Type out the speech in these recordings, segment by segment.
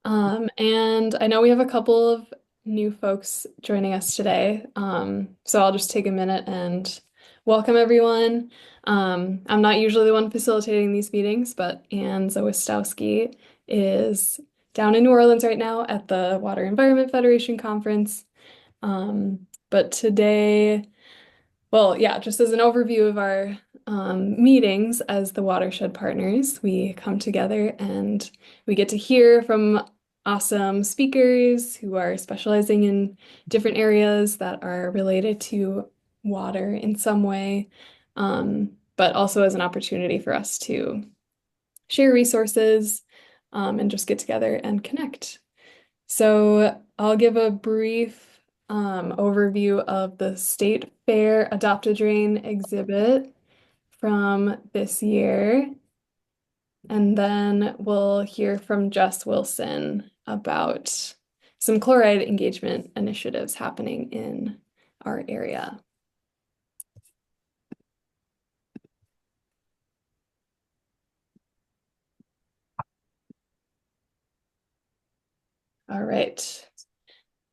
And I know we have a couple of new folks joining us today. So I'll just take a minute and welcome everyone. I'm not usually the one facilitating these meetings, but Anne Zawistowski is down in New Orleans right now at the Water Environment Federation conference. But today, well, yeah, just as an overview of our meetings as the Watershed partners, we come together and we get to hear from awesome speakers who are specializing in different areas that are related to water in some way, but also as an opportunity for us to share resources and just get together and connect. So I'll give a brief overview of the State Fair Adopt a Drain exhibit from this year. And then we'll hear from Jess Wilson about some chloride engagement initiatives happening in our area. All right.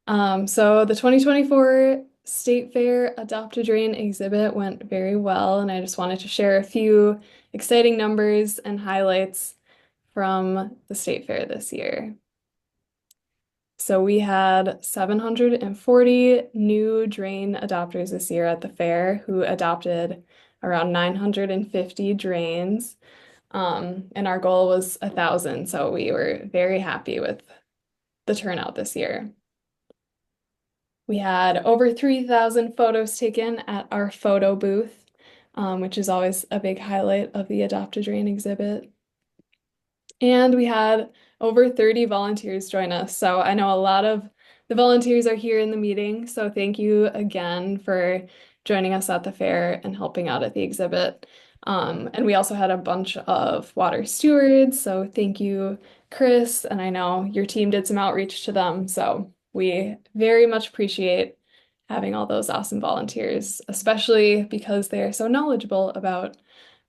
So the 2024 State Fair Adopt a Drain exhibit went very well, and I just wanted to share a few exciting numbers and highlights from the State Fair this year. So we had 740 new drain adopters this year at the fair who adopted around 950 drains. And our goal was 1,000, so we were very happy with the turnout this year. We had over 3,000 photos taken at our photo booth, which is always a big highlight of the Adopt a Drain exhibit. And we had over 30 volunteers join us. So I know a lot of the volunteers are here in the meeting. So thank you again for joining us at the fair and helping out at the exhibit. And we also had a bunch of water stewards. So thank you, Chris. And I know your team did some outreach to them. So we very much appreciate having all those awesome volunteers, especially because they are so knowledgeable about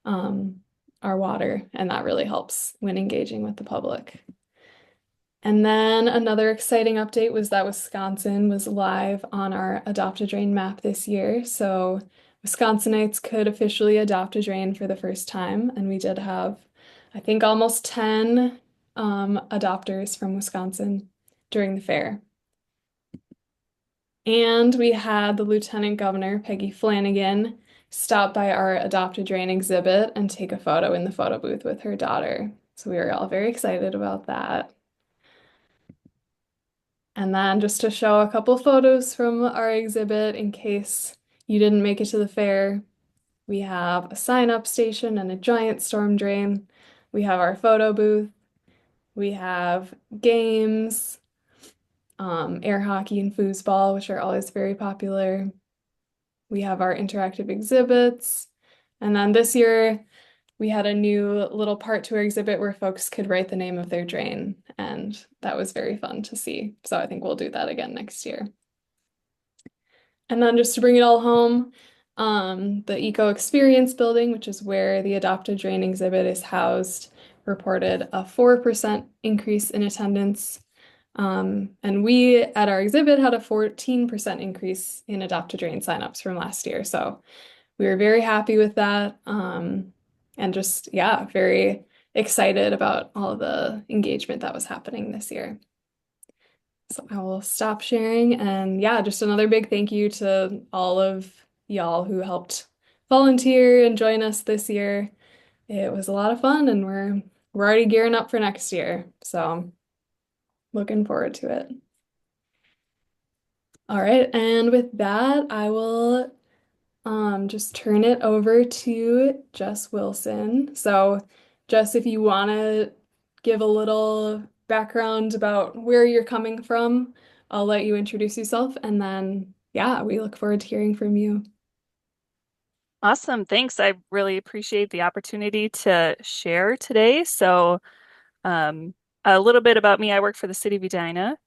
our water, and that really helps when engaging with the public. And then another exciting update was that Wisconsin was live on our Adopt a Drain map this year. So Wisconsinites could officially adopt a drain for the first time, and we did have, I think, almost 10 adopters from Wisconsin during the fair. And we had the Lieutenant Governor, Peggy Flanagan, stop by our Adopt a Drain exhibit and take a photo in the photo booth with her daughter. So we were all very excited about that. And then just to show a couple photos from our exhibit in case you didn't make it to the fair, we have a sign-up station and a giant storm drain. We have our photo booth. We have games, air hockey and foosball, which are always very popular. We have our interactive exhibits. And then this year, we had a new little part to our exhibit where folks could write the name of their drain, and that was very fun to see. So I think we'll do that again next year. And then just to bring it all home, the Eco Experience Building, which is where the Adopt a Drain exhibit is housed, reported a 4% increase in attendance. And we at our exhibit had a 14% increase in Adopt a Drain signups from last year. So we were very happy with that. And just, yeah, very excited about all the engagement that was happening this year. So I will stop sharing. And yeah, just another big thank you to all of y'all who helped volunteer and join us this year. It was a lot of fun, and we're already gearing up for next year. So looking forward to it. All right, and with that, I will just turn it over to Jess Wilson. So, Jess, if you want to give a little background about where you're coming from, I'll let you introduce yourself, and then, yeah, we look forward to hearing from you. Awesome. Thanks. I really appreciate the opportunity to share today. So, a little bit about me. I work for the City of Edina.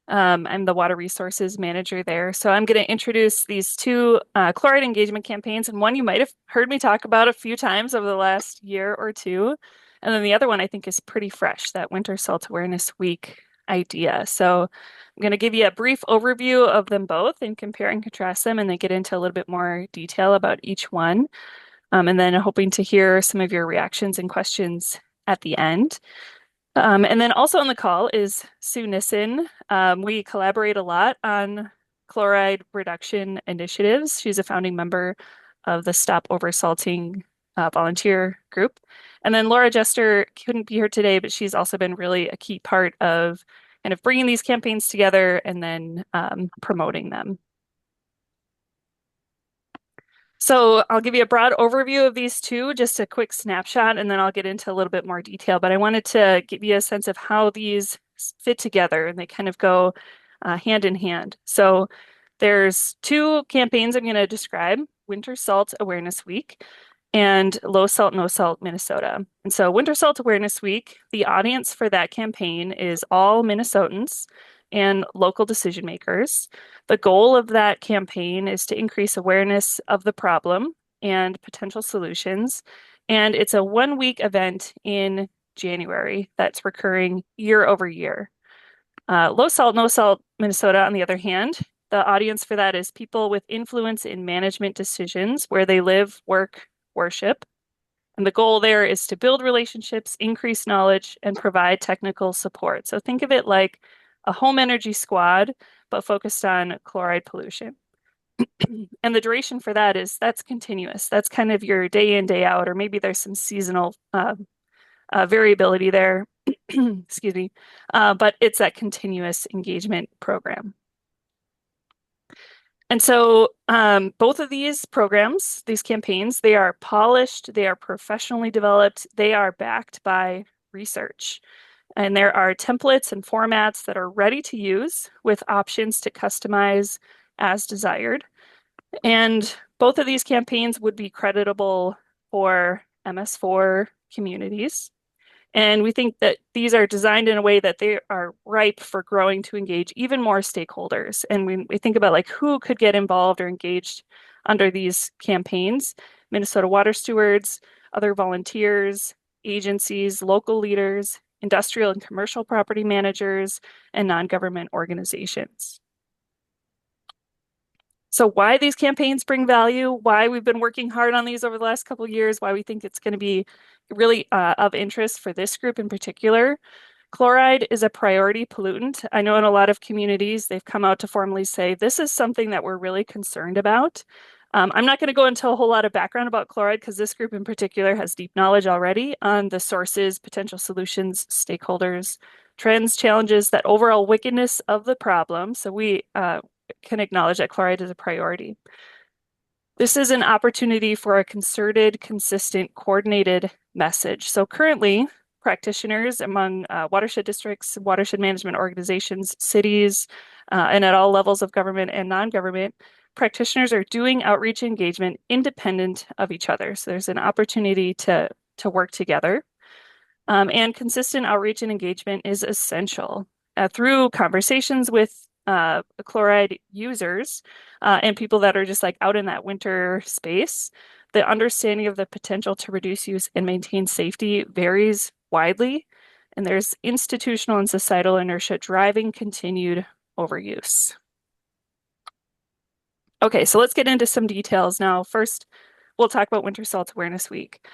I'm the water resources manager there. So, I'm going to introduce these two chloride engagement campaigns, and one you might have heard me talk about a few times over the last year or two. And then the other one I think is pretty fresh, that Winter Salt Awareness Week idea. So I'm going to give you a brief overview of them both and compare and contrast them, and then get into a little bit more detail about each one. And then hoping to hear some of your reactions and questions at the end. And then also on the call is Sue Nissen. We collaborate a lot on chloride reduction initiatives. She's a founding member of the Stop Oversalting volunteer group. And then Laura Jester couldn't be here today, but she's also been really a key part of kind of bringing these campaigns together and then promoting them. So I'll give you a broad overview of these two, just a quick snapshot, and then I'll get into a little bit more detail. But I wanted to give you a sense of how these fit together, and they kind of go hand in hand. So there's two campaigns I'm going to describe: Winter Salt Awareness Week and Low Salt, No Salt Minnesota. And so Winter Salt Awareness Week, the audience for that campaign is all Minnesotans and local decision makers. The goal of that campaign is to increase awareness of the problem and potential solutions. And it's a 1 week event in January that's recurring year over year. Low Salt, No Salt Minnesota, on the other hand, the audience for that is people with influence in management decisions where they live, work, worship. And the goal there is to build relationships, increase knowledge, and provide technical support. So think of it like a home energy squad, but focused on chloride pollution. And the duration for that is that's continuous. That's kind of your day in, day out, or maybe there's some seasonal variability there. Excuse me. But it's that continuous engagement program. And so both of these programs, these campaigns, they are polished, they are professionally developed, they are backed by research. And there are templates and formats that are ready to use with options to customize as desired. And both of these campaigns would be creditable for MS4 communities. And we think that these are designed in a way that they are ripe for growing to engage even more stakeholders. And we think about like who could get involved or engaged under these campaigns: Minnesota water stewards, other volunteers, agencies, local leaders, industrial and commercial property managers, and non-government organizations. So why these campaigns bring value, why we've been working hard on these over the last couple of years, why we think it's going to be really of interest for this group in particular. Chloride is a priority pollutant. I know in a lot of communities, they've come out to formally say, this is something that we're really concerned about. I'm not going to go into a whole lot of background about chloride because this group in particular has deep knowledge already on the sources, potential solutions, stakeholders, trends, challenges, that overall wickedness of the problem. So we can acknowledge that chloride is a priority. This is an opportunity for a concerted, consistent, coordinated message. So currently, practitioners among watershed districts, watershed management organizations, cities, and at all levels of government and non-government, practitioners are doing outreach engagement independent of each other. So there's an opportunity to work together. And consistent outreach and engagement is essential through conversations with chloride users and people that are just like out in that winter space. The understanding of the potential to reduce use and maintain safety varies widely, and there's institutional and societal inertia driving continued overuse. Okay, so let's get into some details now. First, we'll talk about Winter Salt Awareness Week.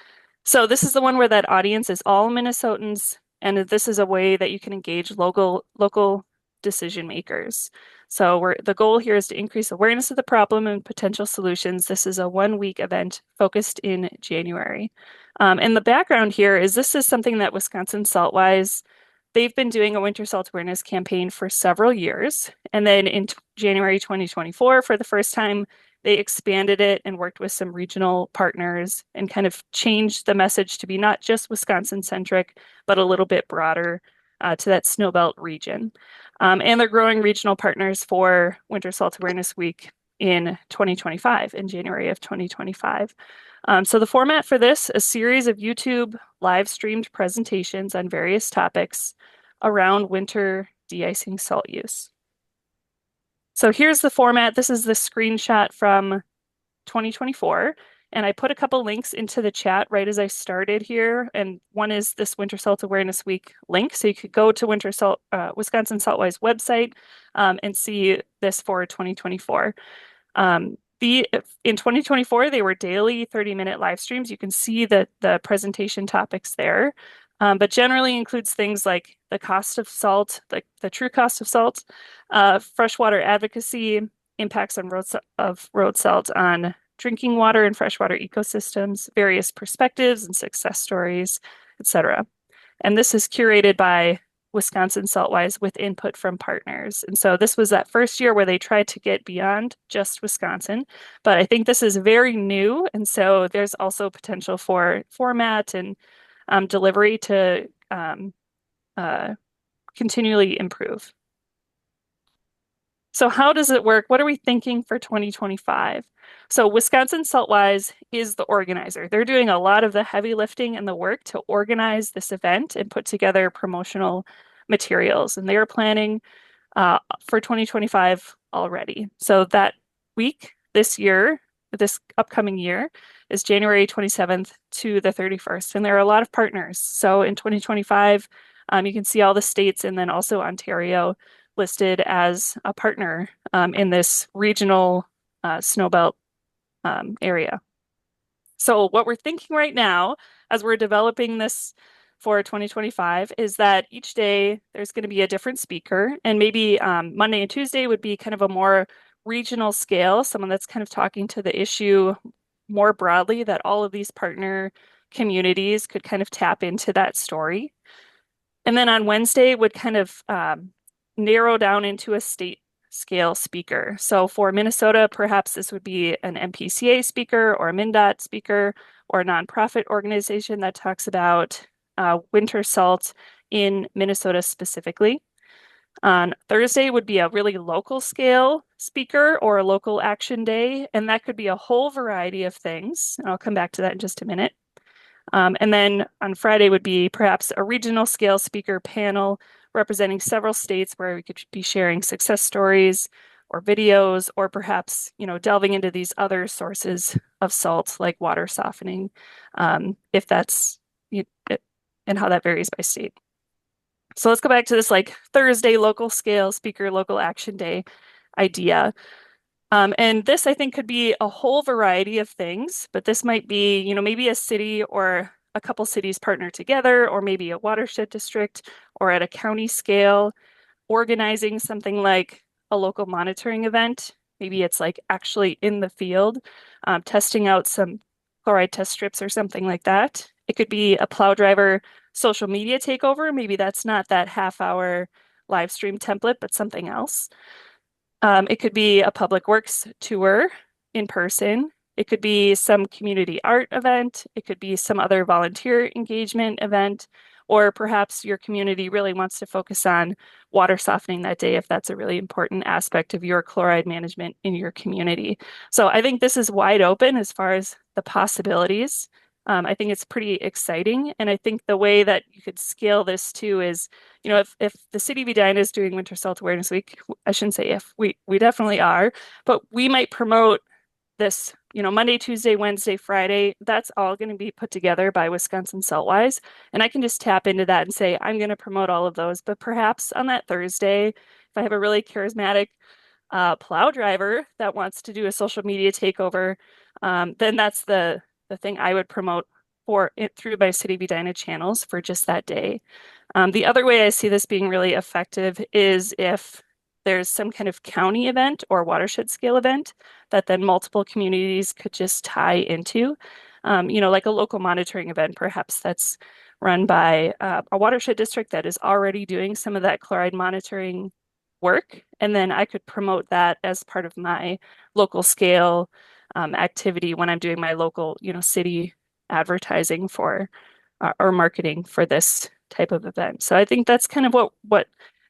So this is the one where that audience is all Minnesotans, and this is a way that you can engage local decision makers. So the goal here is to increase awareness of the problem and potential solutions. This is a 1 week event focused in January. And the background here is this is something that Wisconsin Saltwise, they've been doing a winter salt awareness campaign for several years. And then in January 2024, for the first time, they expanded it and worked with some regional partners and kind of changed the message to be not just Wisconsin centric, but a little bit broader to that snowbelt region. And they're growing regional partners for Winter Salt Awareness Week in 2025, in January of 2025. So the format for this, a series of YouTube live streamed presentations on various topics around winter de-icing salt use. So here's the format. This is the screenshot from 2024. And I put a couple links into the chat right as I started here. And one is this Winter Salt Awareness Week link. So you could go to Wisconsin Saltwise website and see this for 2024. In 2024, they were daily 30-minute live streams. You can see the presentation topics there, but generally includes things like the cost of salt, like the true cost of salt, freshwater advocacy, impacts on road salt on drinking water and freshwater ecosystems, various perspectives and success stories, etc. And this is curated by Wisconsin Saltwise with input from partners. And so this was that first year where they tried to get beyond just Wisconsin. But I think this is very new. And so there's also potential for format and delivery to uh, continually improve. So how does it work? What are we thinking for 2025? So Wisconsin Saltwise is the organizer. They're doing a lot of the heavy lifting and the work to organize this event and put together promotional materials. And they are planning for 2025 already. So that week this year, this upcoming year, is January 27th to the 31st. And there are a lot of partners. So in 2025, you can see all the states and then also Ontario listed as a partner in this regional snowbelt area. So what we're thinking right now as we're developing this for 2025 is that each day there's going to be a different speaker, and maybe Monday and Tuesday would be kind of a more regional scale, someone that's kind of talking to the issue more broadly, that all of these partner communities could kind of tap into that story. And then on Wednesday would kind of narrow down into a state scale speaker. So for Minnesota, perhaps this would be an MPCA speaker or a MnDOT speaker or a nonprofit organization that talks about winter salt in Minnesota specifically. On Thursday would be a really local scale speaker or a local action day, and that could be a whole variety of things. And I'll come back to that in just a minute. And then on Friday would be perhaps a regional scale speaker panel representing several states where we could be sharing success stories or videos, or perhaps, delving into these other sources of salt like water softening, if that's, and how that varies by state. So let's go back to this like Thursday local scale speaker, local action day idea. And this, I think, could be a whole variety of things, but this might be, maybe a city or a couple cities partner together, or maybe a watershed district, or at a county scale, organizing something like a local monitoring event. Maybe it's like actually in the field, testing out some chloride test strips or something like that. It could be a plow driver social media takeover. Maybe that's not that half-hour live stream template, but something else. It could be a public works tour in person. It could be some community art event. It could be some other volunteer engagement event, or perhaps your community really wants to focus on water softening that day if that's a really important aspect of your chloride management in your community. So I think this is wide open as far as the possibilities. I think it's pretty exciting. And I think the way that you could scale this too is, if the City of Edina is doing Winter Salt Awareness Week, I shouldn't say if, we definitely are, but we might promote this, Monday, Tuesday, Wednesday, Friday. That's all going to be put together by Wisconsin Saltwise. And I can just tap into that and say, I'm going to promote all of those. But perhaps on that Thursday, if I have a really charismatic plow driver that wants to do a social media takeover, then that's the thing I would promote for it through my City of Edina channels for just that day. The other way I see this being really effective is if there's some kind of county event or watershed scale event that then multiple communities could just tie into, like a local monitoring event, perhaps that's run by a watershed district that is already doing some of that chloride monitoring work. And then I could promote that as part of my local scale activity when I'm doing my local, city advertising for or marketing for this type of event. So I think that's kind of what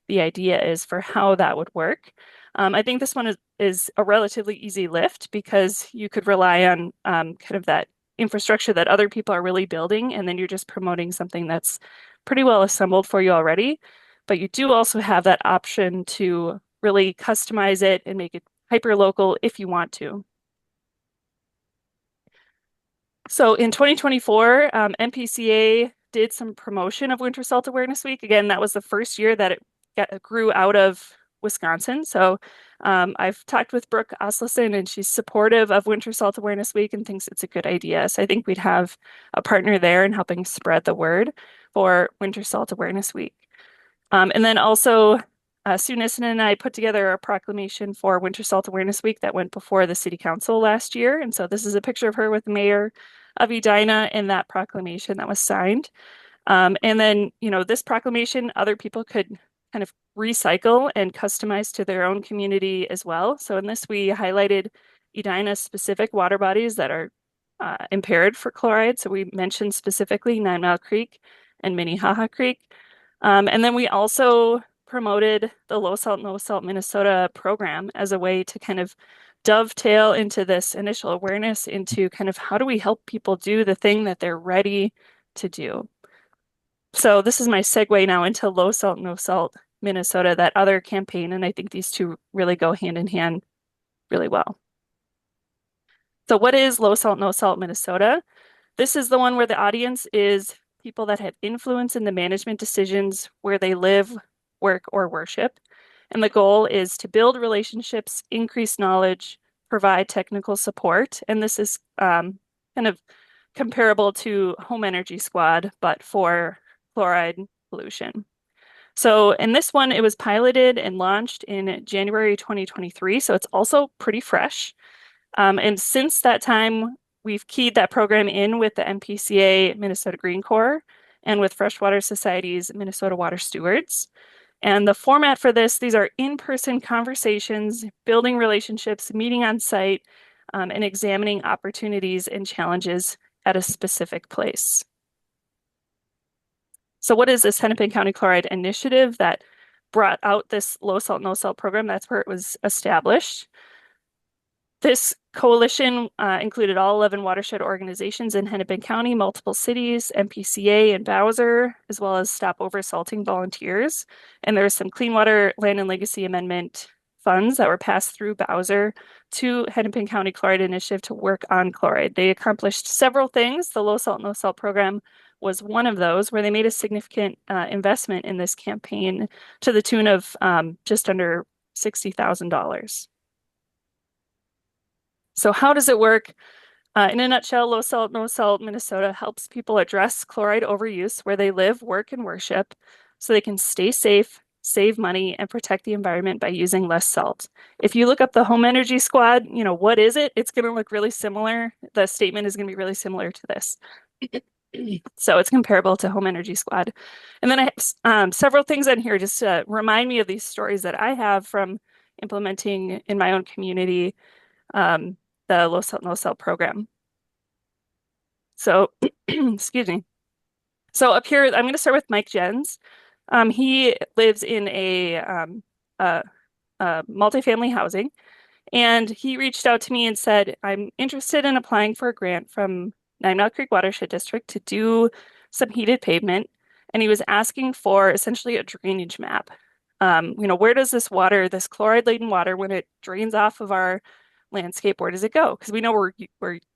the idea is for how that would work. I think this one is a relatively easy lift because you could rely on kind of that infrastructure that other people are really building, and then you're just promoting something that's pretty well assembled for you already. But you do also have that option to really customize it and make it hyper local if you want to. So in 2024, MPCA did some promotion of Winter Salt Awareness Week. Again, that was the first year that grew out of Wisconsin. So I've talked with Brooke Oslison, and she's supportive of Winter Salt Awareness Week and thinks it's a good idea. So I think we'd have a partner there in helping spread the word for Winter Salt Awareness Week. And then also, Sue Nissen and I put together a proclamation for Winter Salt Awareness Week that went before the City Council last year. And so this is a picture of her with the mayor of Edina in that proclamation that was signed. And then, this proclamation, other people could kind of recycle and customize to their own community as well. So in this, we highlighted Edina specific water bodies that are impaired for chloride. So we mentioned specifically 9 Mile Creek and Minnehaha Creek. And then we also promoted the Low Salt, No Salt Minnesota program as a way to kind of dovetail into this initial awareness into kind of how do we help people do the thing that they're ready to do. So this is my segue now into Low Salt, No Salt Minnesota, that other campaign, and I think these two really go hand in hand really well. So what is Low Salt, No Salt Minnesota? This is the one where the audience is people that have influence in the management decisions where they live, work, or worship. And the goal is to build relationships, increase knowledge, provide technical support. And this is kind of comparable to Home Energy Squad, but for chloride pollution. So in this one, it was piloted and launched in January 2023. So it's also pretty fresh. And since that time, we've keyed that program in with the MPCA Minnesota Green Corps and with Freshwater Society's Minnesota Water Stewards. And the format for this, these are in-person conversations, building relationships, meeting on site, and examining opportunities and challenges at a specific place. So what is this Hennepin County Chloride Initiative that brought out this low salt, no salt program? That's where it was established. This coalition included all 11 watershed organizations in Hennepin County, multiple cities, MPCA and Bowser, as well as Stop Oversalting volunteers. And there's some Clean Water Land and Legacy Amendment funds that were passed through Bowser to Hennepin County Chloride Initiative to work on chloride. They accomplished several things. The Low Salt, No Salt program was one of those where they made a significant investment in this campaign to the tune of just under $60,000. So how does it work? In a nutshell, Low Salt, No Salt Minnesota helps people address chloride overuse where they live, work, and worship so they can stay safe, save money, and protect the environment by using less salt. If you look up the Home Energy Squad, what is it? It's going to look really similar. The statement is going to be really similar to this. So it's comparable to Home Energy Squad. And then I have several things on here just to remind me of these stories that I have from implementing in my own community the Low Salt, No Salt program. So, excuse me. So up here, I'm going to start with Mike Jens. He lives in a multifamily housing, and he reached out to me and said, I'm interested in applying for a grant from 9 Mile Creek Watershed District to do some heated pavement. And he was asking for essentially a drainage map. Where does this water, this chloride-laden water, when it drains off of our landscape, where does it go? Because we know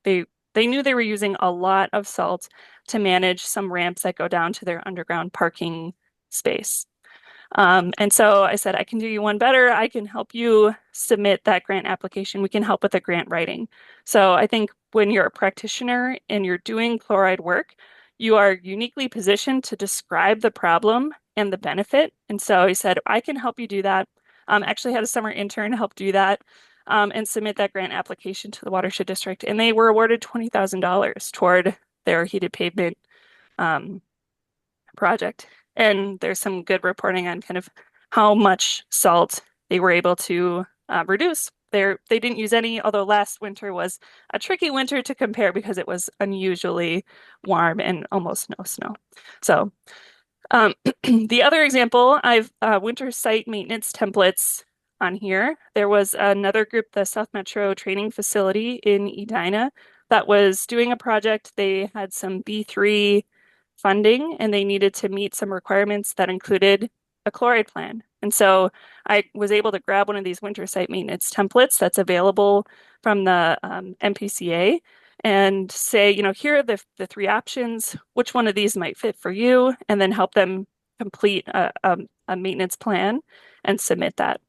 they knew they were using a lot of salt to manage some ramps that go down to their underground parking space. And so I said, I can do you one better. I can help you submit that grant application. We can help with the grant writing. So I think when you're a practitioner and you're doing chloride work, you are uniquely positioned to describe the problem and the benefit. And so he said, I can help you do that. Actually had a summer intern help do that. And submit that grant application to the Watershed District. And they were awarded $20,000 toward their heated pavement project. And there's some good reporting on kind of how much salt they were able to reduce. They didn't use any, although last winter was a tricky winter to compare because it was unusually warm and almost no snow. So the other example, I've winter site maintenance templates on here. There was another group, the South Metro Training Facility in Edina, that was doing a project. They had some B3 funding and they needed to meet some requirements that included a chloride plan. And so I was able to grab one of these winter site maintenance templates that's available from the MPCA and say, here are the three options. Which one of these might fit for you? And then help them complete a maintenance plan and submit that.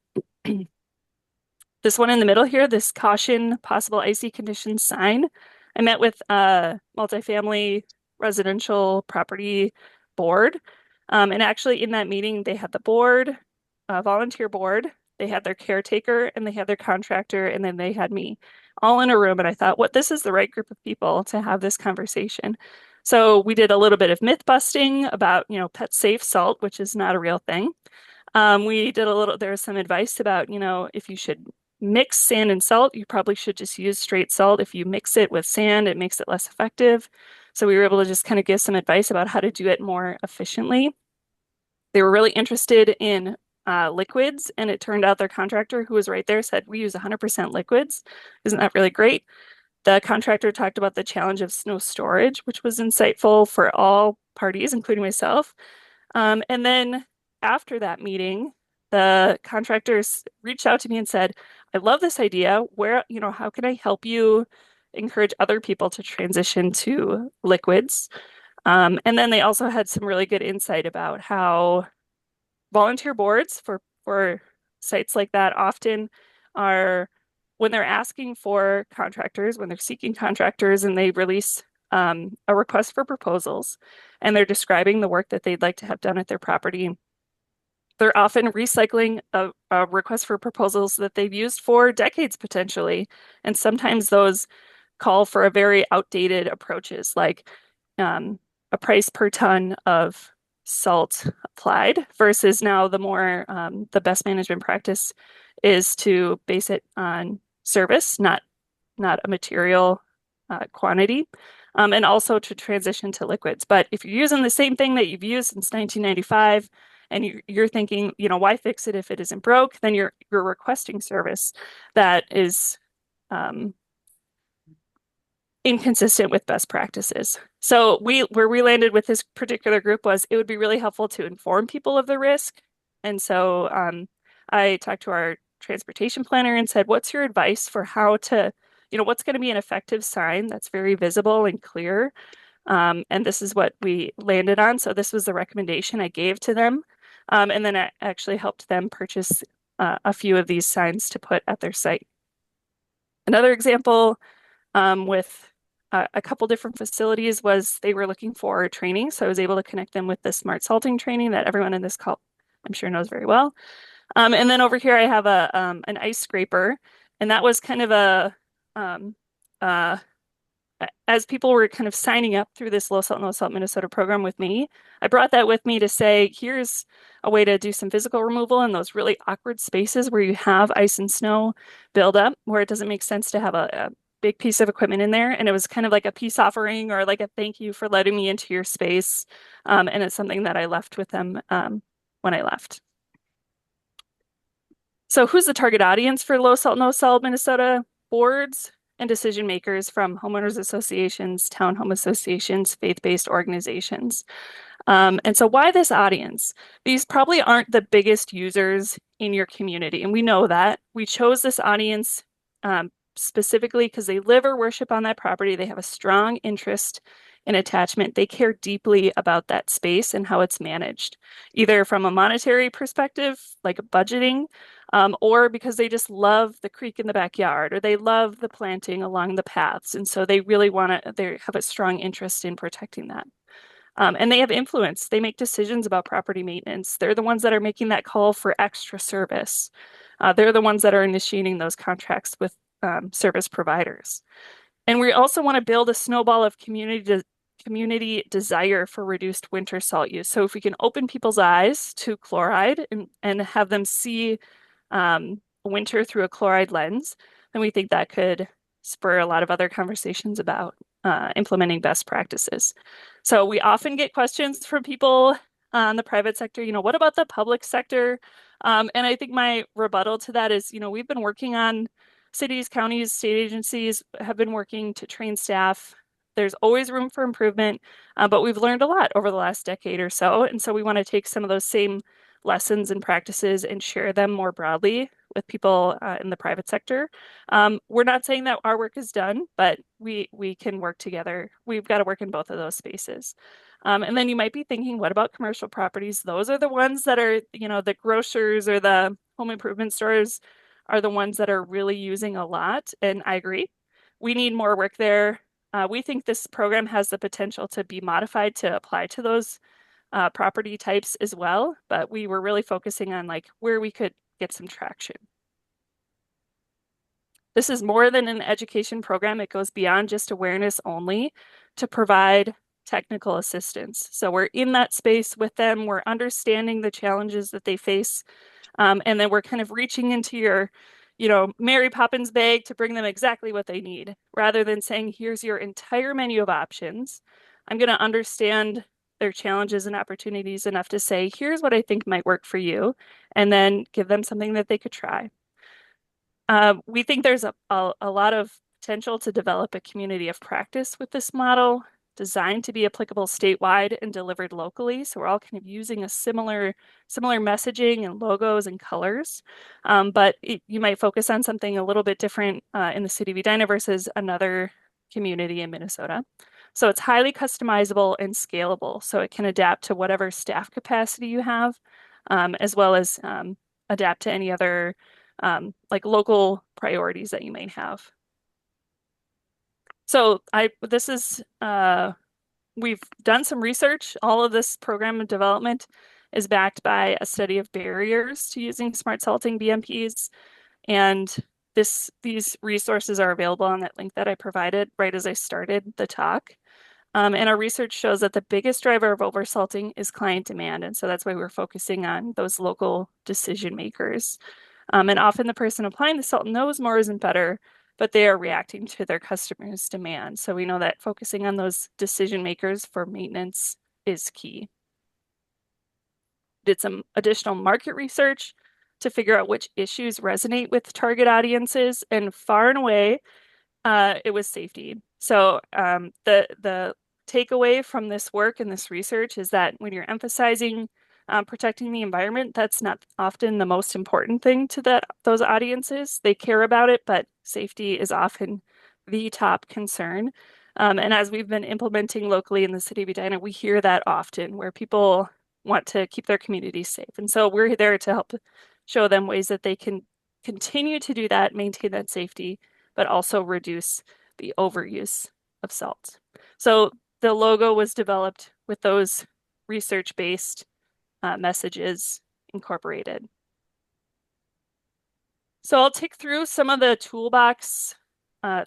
This one in the middle here, this caution possible icy conditions sign. I met with a multifamily residential property board. And actually in that meeting, they had the board, a volunteer board, they had their caretaker, and they had their contractor, and then they had me all in a room. And I thought, this is the right group of people to have this conversation. So we did a little bit of myth busting about, pet safe salt, which is not a real thing. We did there was some advice about, if you should mix sand and salt, you probably should just use straight salt. If you mix it with sand, it makes it less effective. So we were able to just kind of give some advice about how to do it more efficiently. They were really interested in liquids, and it turned out their contractor, who was right there, said, we use 100% liquids. Isn't that really great? The contractor talked about the challenge of snow storage, which was insightful for all parties, including myself. And then after that meeting, the contractors reached out to me and said, I love this idea. How can I help you encourage other people to transition to liquids? And then they also had some really good insight about how volunteer boards for sites like that often are, when they're asking for contractors, when they're seeking contractors and they release a request for proposals and they're describing the work that they'd like to have done at their property, they're often recycling a request for proposals that they've used for decades potentially. And sometimes those call for a very outdated approaches, like a price per ton of salt applied versus now the best management practice is to base it on service, not a material quantity, and also to transition to liquids. But if you're using the same thing that you've used since 1995 and you're thinking, why fix it if it isn't broke, then you're requesting service that is inconsistent with best practices. So where we landed with this particular group was it would be really helpful to inform people of the risk. And so I talked to our transportation planner and said, what's your advice for how to, what's going to be an effective sign that's very visible and clear? And this is what we landed on. So this was the recommendation I gave to them. And then I actually helped them purchase a few of these signs to put at their site. Another example with a couple different facilities was they were looking for training. So I was able to connect them with the smart salting training that everyone in this call, I'm sure, knows very well. And then over here I have an ice scraper, and that was kind of as people were kind of signing up through this Low Salt, No Salt Minnesota program with me, I brought that with me to say, here's a way to do some physical removal in those really awkward spaces where you have ice and snow build up, where it doesn't make sense to have a big piece of equipment in there. And it was kind of like a peace offering or like a thank you for letting me into your space. And it's something that I left with them when I left. So who's the target audience for Low Salt, No Salt Minnesota? Boards and decision makers from homeowners associations, townhome associations, faith-based organizations. And so why this audience? These probably aren't the biggest users in your community. And we know that. We chose this audience specifically because they live or worship on that property. They have a strong interest in attachment. They care deeply about that space and how it's managed, either from a monetary perspective, like budgeting, or because they just love the creek in the backyard, or they love the planting along the paths. And so they really they have a strong interest in protecting that. And they have influence. They make decisions about property maintenance. They're the ones that are making that call for extra service. They're the ones that are initiating those contracts with service providers. And we also want to build a snowball of community desire for reduced winter salt use. So if we can open people's eyes to chloride and have them see winter through a chloride lens, then we think that could spur a lot of other conversations about implementing best practices. So we often get questions from people in the private sector, what about the public sector? And I think my rebuttal to that is, we've been working on cities, counties, state agencies have been working to train staff. There's always room for improvement, but we've learned a lot over the last decade or so. And so we want to take some of those same lessons and practices and share them more broadly with people in the private sector. We're not saying that our work is done, but we can work together. We've got to work in both of those spaces. And then you might be thinking, what about commercial properties? Those are the ones that are, the grocers or the home improvement stores are the ones that are really using a lot. And I agree. We need more work there. We think this program has the potential to be modified to apply to those property types as well, but we were really focusing on like where we could get some traction. This is more than an education program. It goes beyond just awareness only to provide technical assistance. So we're in that space with them. We're understanding the challenges that they face. And then we're kind of reaching into your, Mary Poppins bag to bring them exactly what they need, rather than saying, here's your entire menu of options. I'm going to understand their challenges and opportunities enough to say, here's what I think might work for you, and then give them something that they could try. We think there's a lot of potential to develop a community of practice with this model, designed to be applicable statewide and delivered locally. So we're all kind of using a similar messaging and logos and colors, but you might focus on something a little bit different in the city of Edina versus another community in Minnesota. So it's highly customizable and scalable, so it can adapt to whatever staff capacity you have, as well as adapt to any other like local priorities that you may have. So we've done some research. All of this program development is backed by a study of barriers to using smart salting BMPs. And these resources are available on that link that I provided right as I started the talk. And our research shows that the biggest driver of oversalting is client demand. And so that's why we're focusing on those local decision makers. And often the person applying the salt knows more isn't better, but they are reacting to their customers' demand. So we know that focusing on those decision makers for maintenance is key. Did some additional market research to figure out which issues resonate with target audiences, and far and away, it was safety. So the takeaway from this work and this research is that when you're emphasizing protecting the environment, that's not often the most important thing to those audiences. They care about it, but safety is often the top concern. And as we've been implementing locally in the city of Edina, we hear that often, where people want to keep their communities safe. And so we're there to help show them ways that they can continue to do that, maintain that safety, but also reduce the overuse of salt. So the logo was developed with those research-based messages incorporated. So I'll tick through some of the toolbox,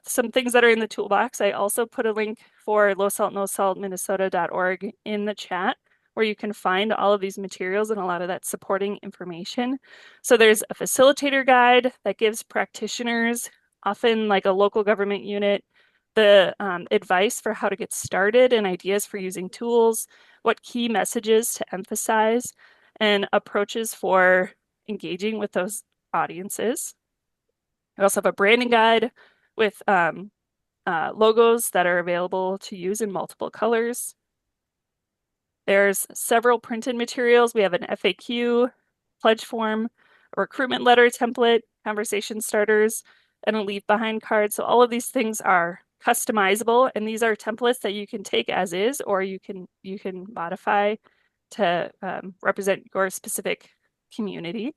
some things that are in the toolbox. I also put a link for lowsaltnosaltminnesota.org in the chat, where you can find all of these materials and a lot of that supporting information. So there's a facilitator guide that gives practitioners, often like a local government unit, the advice for how to get started and ideas for using tools, what key messages to emphasize, and approaches for engaging with those audiences. We also have a branding guide with logos that are available to use in multiple colors. There's several printed materials. We have an FAQ, pledge form, a recruitment letter template, conversation starters, and a leave behind card. So all of these things are customizable, and these are templates that you can take as is, or you can modify to represent your specific community.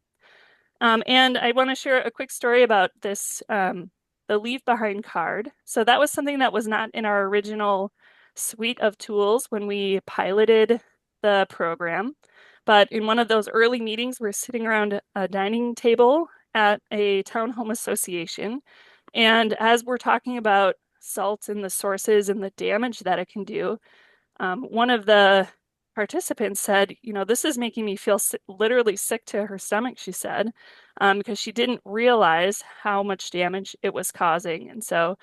And I want to share a quick story about this, the leave behind card. So that was something that was not in our original suite of tools when we piloted the program. But in one of those early meetings, we're sitting around a dining table at a townhome association. And as we're talking about salt and the sources and the damage that it can do, one of the participants said, this is making me feel literally sick to her stomach, she said, because she didn't realize how much damage it was causing. And so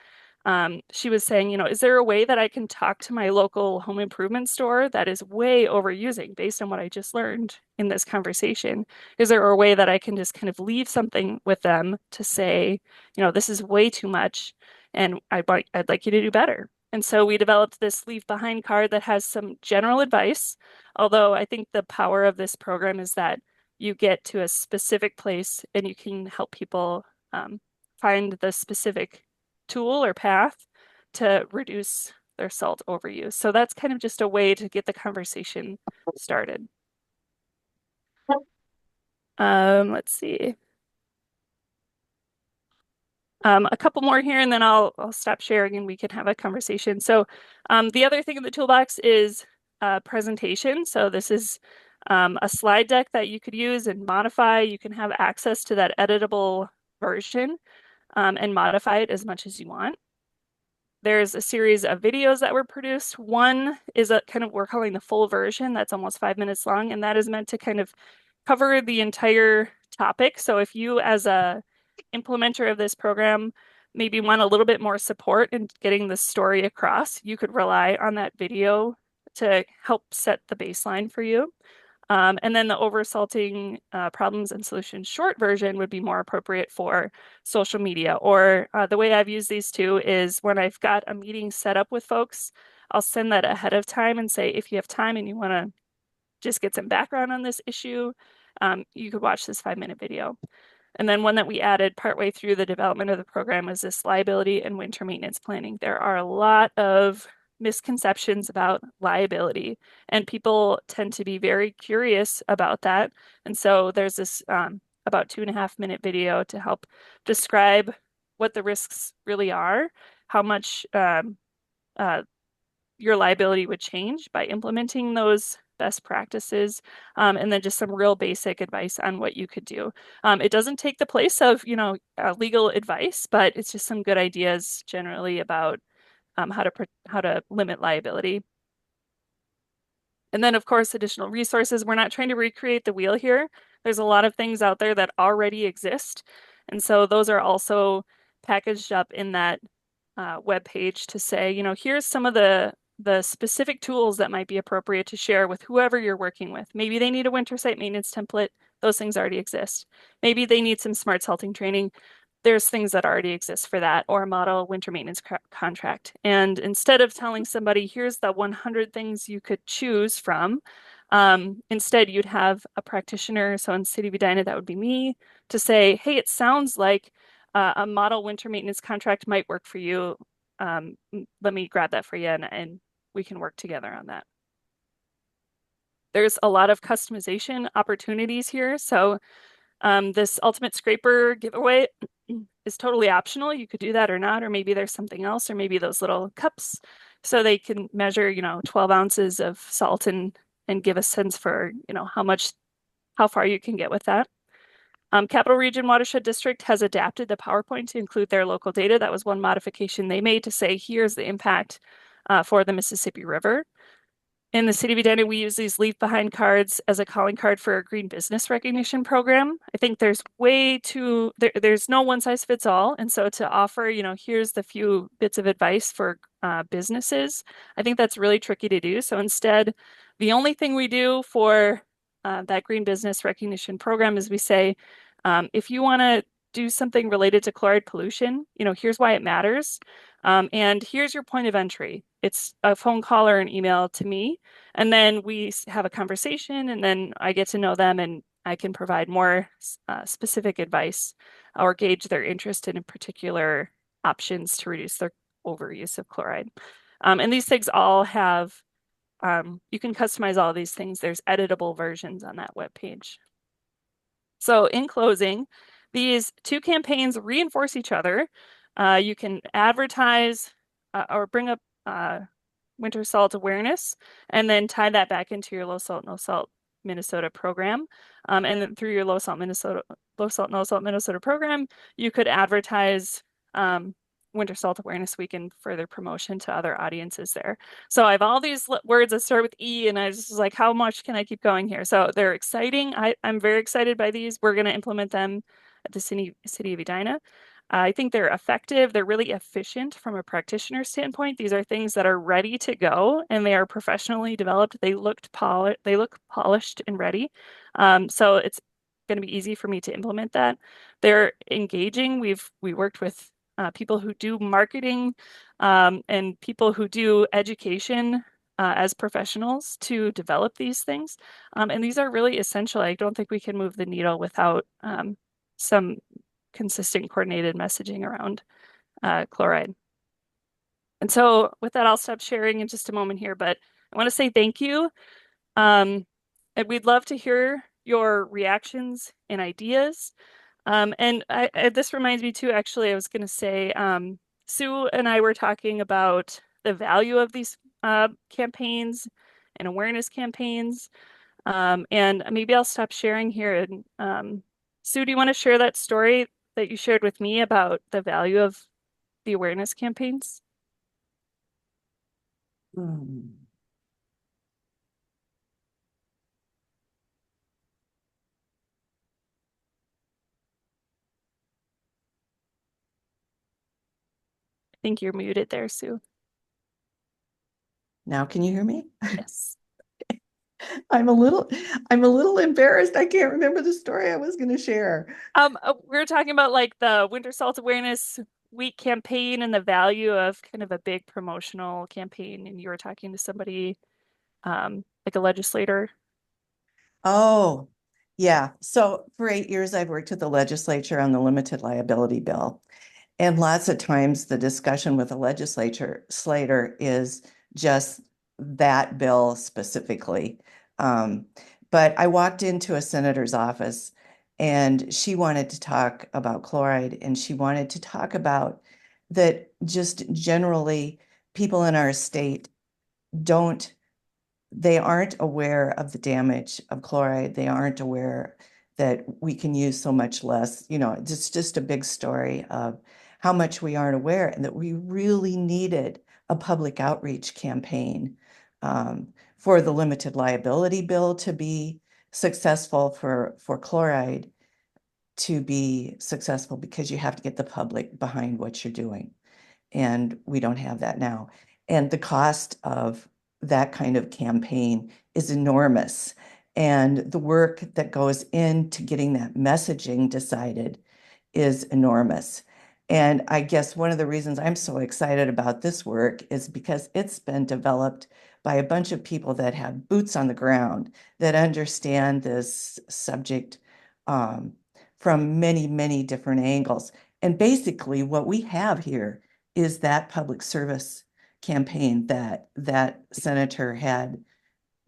she was saying, is there a way that I can talk to my local home improvement store that is way overusing based on what I just learned in this conversation? Is there a way that I can just kind of leave something with them to say, this is way too much and I'd like you to do better? And so we developed this leave behind card that has some general advice, although I think the power of this program is that you get to a specific place and you can help people find the specific tool or path to reduce their salt overuse. So that's kind of just a way to get the conversation started. Let's see. A couple more here and then I'll stop sharing and we can have a conversation. So the other thing in the toolbox is presentation. So this is a slide deck that you could use and modify. You can have access to that editable version and modify it as much as you want. There's a series of videos that were produced. One is a kind of, we're calling the full version, that's almost 5 minutes long, and that is meant to kind of cover the entire topic. So if you as a implementer of this program maybe want a little bit more support in getting the story across, you could rely on that video to help set the baseline for you. And then the oversalting problems and solutions short version would be more appropriate for social media. Or the way I've used these two is when I've got a meeting set up with folks, I'll send that ahead of time and say, if you have time and you want to just get some background on this issue, you could watch this 5-minute video. And then one that we added partway through the development of the program was this liability and winter maintenance planning. There are a lot of misconceptions about liability, and people tend to be very curious about that. And so there's this about 2.5-minute video to help describe what the risks really are, how much uh, your liability would change by implementing those best practices, and then just some real basic advice on what you could do. It doesn't take the place of, legal advice, but it's just some good ideas generally about how to limit liability. And then, of course, additional resources. We're not trying to recreate the wheel here. There's a lot of things out there that already exist. And so those are also packaged up in that web page to say, here's some of the specific tools that might be appropriate to share with whoever you're working with. Maybe they need a winter site maintenance template. Those things already exist. Maybe they need some smart salting training. There's things that already exist for that, or a model winter maintenance contract. And instead of telling somebody, here's the 100 things you could choose from, instead you'd have a practitioner, so in City of Edina, that would be me, to say, hey, it sounds like a model winter maintenance contract might work for you. Let me grab that for you and we can work together on that. There's a lot of customization opportunities here. So this ultimate scraper giveaway is totally optional. You could do that or not, or maybe there's something else, or maybe those little cups so they can measure, 12 ounces of salt and give a sense for, how far you can get with that. Capital Region Watershed District has adapted the PowerPoint to include their local data. That was one modification they made to say, here's the impact for the Mississippi River. In the City of Edina, we use these leave behind cards as a calling card for a green business recognition program. I think there's there's no one size fits all. And so to offer, here's the few bits of advice for businesses, I think that's really tricky to do. So instead, the only thing we do for that green business recognition program is we say, if you want to do something related to chloride pollution, here's why it matters. And here's your point of entry. It's a phone call or an email to me. And then we have a conversation and then I get to know them and I can provide more specific advice or gauge their interest in particular options to reduce their overuse of chloride. And these things all have, you can customize all these things. There's editable versions on that web page. So in closing, these two campaigns reinforce each other. You can advertise or bring up winter salt awareness and then tie that back into your low salt, no salt Minnesota program. And then through your low salt, no salt Minnesota program, you could advertise Winter Salt Awareness Week and further promotion to other audiences there. So I have all these words that start with E, and I was like, how much can I keep going here? So they're exciting. I'm very excited by these. We're going to implement them at the City of Edina. I think they're effective. They're really efficient from a practitioner standpoint. These are things that are ready to go, and they are professionally developed. They look polished and ready. So it's going to be easy for me to implement that. They're engaging. We worked with people who do marketing and people who do education as professionals to develop these things. And these are really essential. I don't think we can move the needle without some consistent coordinated messaging around chloride. And so with that, I'll stop sharing in just a moment here, but I want to say thank you. And we'd love to hear your reactions and ideas. This reminds me too, actually, I was going to say, Sue and I were talking about the value of these campaigns and awareness campaigns. And maybe I'll stop sharing here. And Sue, do you want to share that story that you shared with me about the value of the awareness campaigns? Hmm. I think you're muted there, Sue. Now, can you hear me? Yes. I'm a little embarrassed. I can't remember the story I was going to share. We were talking about like the Winter Salt Awareness Week campaign and the value of kind of a big promotional campaign, and you were talking to somebody, like a legislator. Oh, yeah. So for 8 years, I've worked with the legislature on the limited liability bill. And lots of times the discussion with the legislator is just that bill specifically. Um, but I walked into a senator's office and she wanted to talk about chloride, and she wanted to talk about that just generally people in our state don't they aren't aware of the damage of chloride. They aren't aware that we can use so much less. It's just a big story of how much we aren't aware, and that we really needed a public outreach campaign for the limited liability bill to be successful, for chloride to be successful, because you have to get the public behind what you're doing. And we don't have that now. And the cost of that kind of campaign is enormous. And the work that goes into getting that messaging decided is enormous. And I guess one of the reasons I'm so excited about this work is because it's been developed by a bunch of people that have boots on the ground, that understand this subject from many, many different angles. And basically, what we have here is that public service campaign that senator had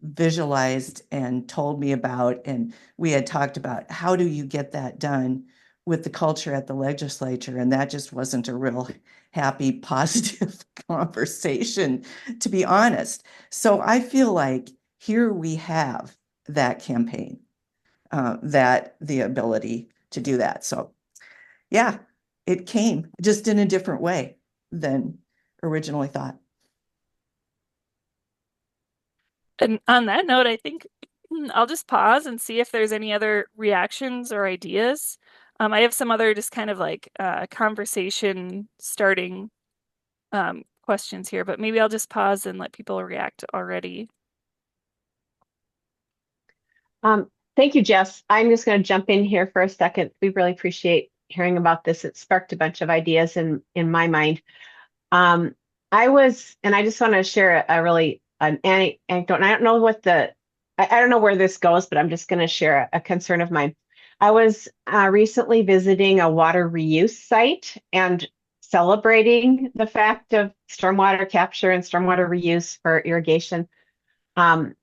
visualized and told me about. And we had talked about, how do you get that done with the culture at the legislature? And that just wasn't a real happy, positive conversation, to be honest. So I feel like here we have that campaign, that the ability to do that. So yeah, it came just in a different way than originally thought. And on that note, I think I'll just pause and see if there's any other reactions or ideas. I have some other just kind of like conversation starting questions here, but maybe I'll just pause and let people react already. Thank you, Jess. I'm just going to jump in here for a second. We really appreciate hearing about this. It sparked a bunch of ideas in my mind. And I just want to share an anecdote. And I don't know I don't know where this goes, but I'm just going to share a concern of mine. I was recently visiting a water reuse site and celebrating the fact of stormwater capture and stormwater reuse for irrigation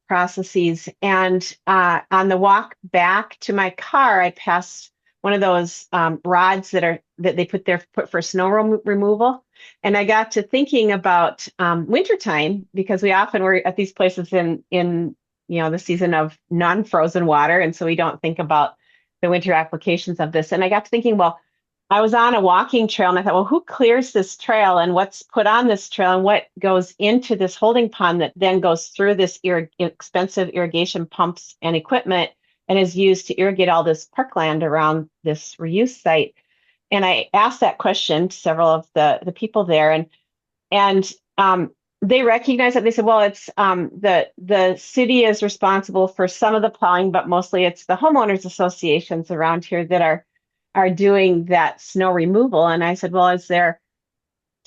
processes. And on the walk back to my car, I passed one of those rods that they put for snow removal. And I got to thinking about wintertime, because we often were at these places in the season of non-frozen water. And so we don't think about the winter applications of this. And I got to thinking, well, I was on a walking trail and I thought, well, who clears this trail and what's put on this trail and what goes into this holding pond that then goes through this expensive irrigation pumps and equipment and is used to irrigate all this parkland around this reuse site. And I asked that question to several of the people there, and they recognized that. They said, well, it's the city is responsible for some of the plowing, but mostly it's the homeowners associations around here that are doing that snow removal. And I said, well, is there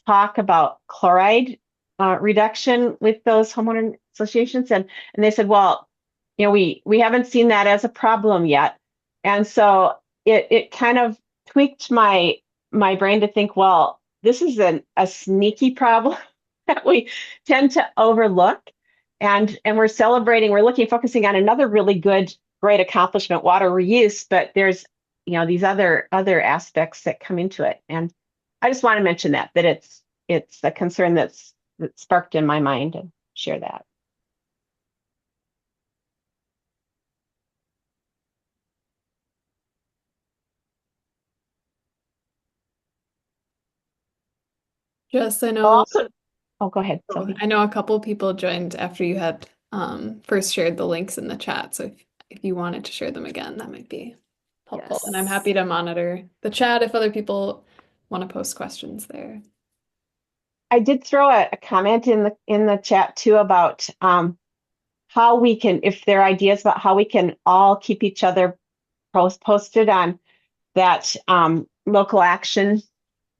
talk about chloride reduction with those homeowner associations? And they said, well, we haven't seen that as a problem yet. And so it kind of tweaked my brain to think, well, this is a sneaky problem that we tend to overlook. And we're focusing on another really great accomplishment, water reuse, but there's, these other aspects that come into it. And I just want to mention that it's a concern that sparked in my mind, and share that. Jess, I know. Also, oh, go ahead, Sophie. I know a couple people joined after you had first shared the links in the chat. So if you wanted to share them again, that might be helpful. And I'm happy to monitor the chat if other people want to post questions there. I did throw a comment in the chat too about how we can, if there are ideas about how we can all keep each other posted on that local action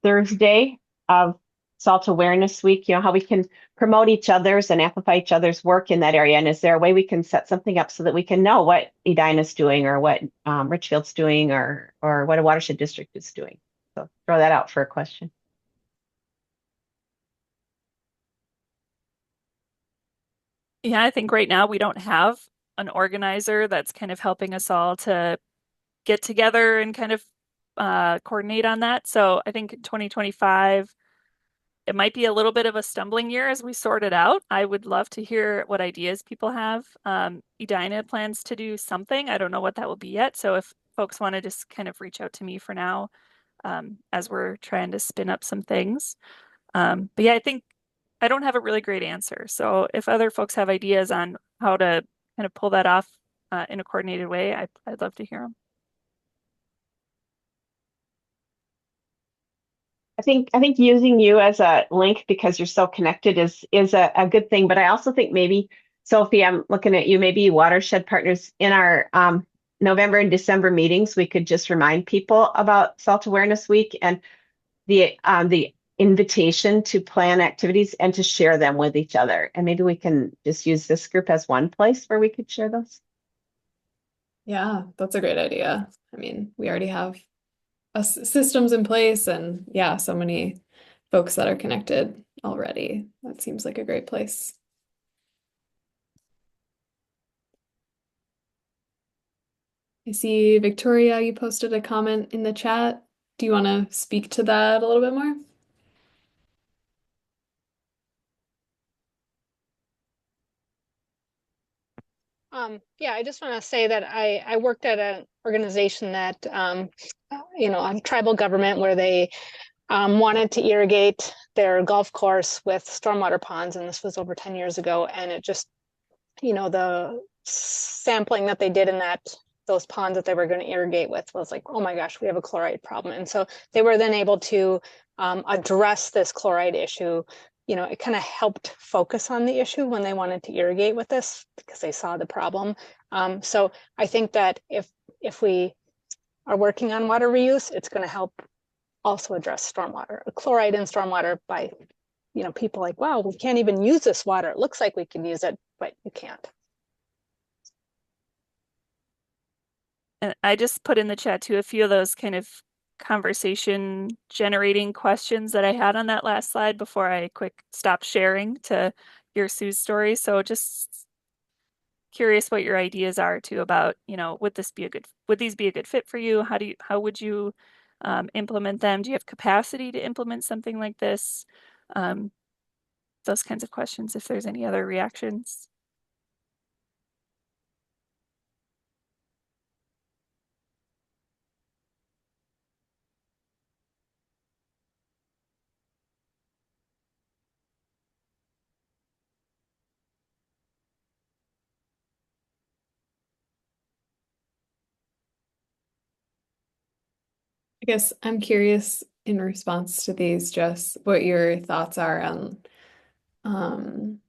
Thursday of Salt Awareness Week, how we can promote each other's and amplify each other's work in that area. And is there a way we can set something up so that we can know what Edina's doing, or what Richfield's doing, or what a watershed district is doing? So throw that out for a question. Yeah, I think right now we don't have an organizer that's kind of helping us all to get together and kind of coordinate on that. So I think 2025, it might be a little bit of a stumbling year as we sort it out. I would love to hear what ideas people have. Edina plans to do something. I don't know what that will be yet. So if folks want to just kind of reach out to me for now, as we're trying to spin up some things. But yeah, I think I don't have a really great answer. So if other folks have ideas on how to kind of pull that off in a coordinated way, I'd love to hear them. I think using you as a link because you're so connected is a good thing. But I also think maybe, Sophie, I'm looking at you, maybe Watershed Partners in our November and December meetings, we could just remind people about Salt Awareness Week and the invitation to plan activities and to share them with each other. And maybe we can just use this group as one place where we could share those. Yeah, that's a great idea. I mean, we already have systems in place, and yeah, so many folks that are connected already. That seems like a great place. I see, Victoria, you posted a comment in the chat. Do you want to speak to that a little bit more? Yeah, I just want to say that I worked at an organization that, a tribal government where they wanted to irrigate their golf course with stormwater ponds. And this was over 10 years ago. And it just, the sampling that they did in those ponds that they were going to irrigate with was like, oh my gosh, we have a chloride problem. And so they were then able to address this chloride issue. It kind of helped focus on the issue when they wanted to irrigate with this because they saw the problem. So I think that if we are working on water reuse, it's going to help also address stormwater, chloride in stormwater by, people like, wow, we can't even use this water. It looks like we can use it, but you can't. And I just put in the chat too a few of those kind of conversation generating questions that I had on that last slide before I stopped sharing to hear Sue's story. So just curious what your ideas are too about, would these be a good fit for you? How would you implement them? Do you have capacity to implement something like this? Those kinds of questions, if there's any other reactions. I guess I'm curious in response to these, Jess, what your thoughts are on,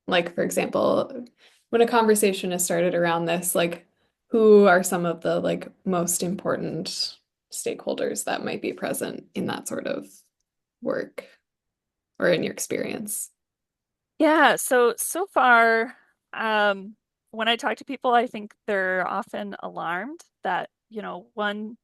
like, for example, when a conversation is started around this, like, who are some of the most important stakeholders that might be present in that sort of work or in your experience? Yeah, so far, when I talk to people, I think they're often alarmed that, 1